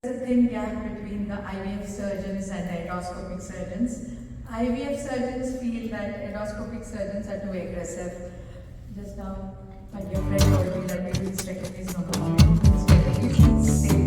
There's a thin gap between the IVF surgeons and the endoscopic surgeons. IVF surgeons feel that endoscopic surgeons are too aggressive. Just now, my dear friend told me that maybe hysterectomy is not the hysterectomy, stay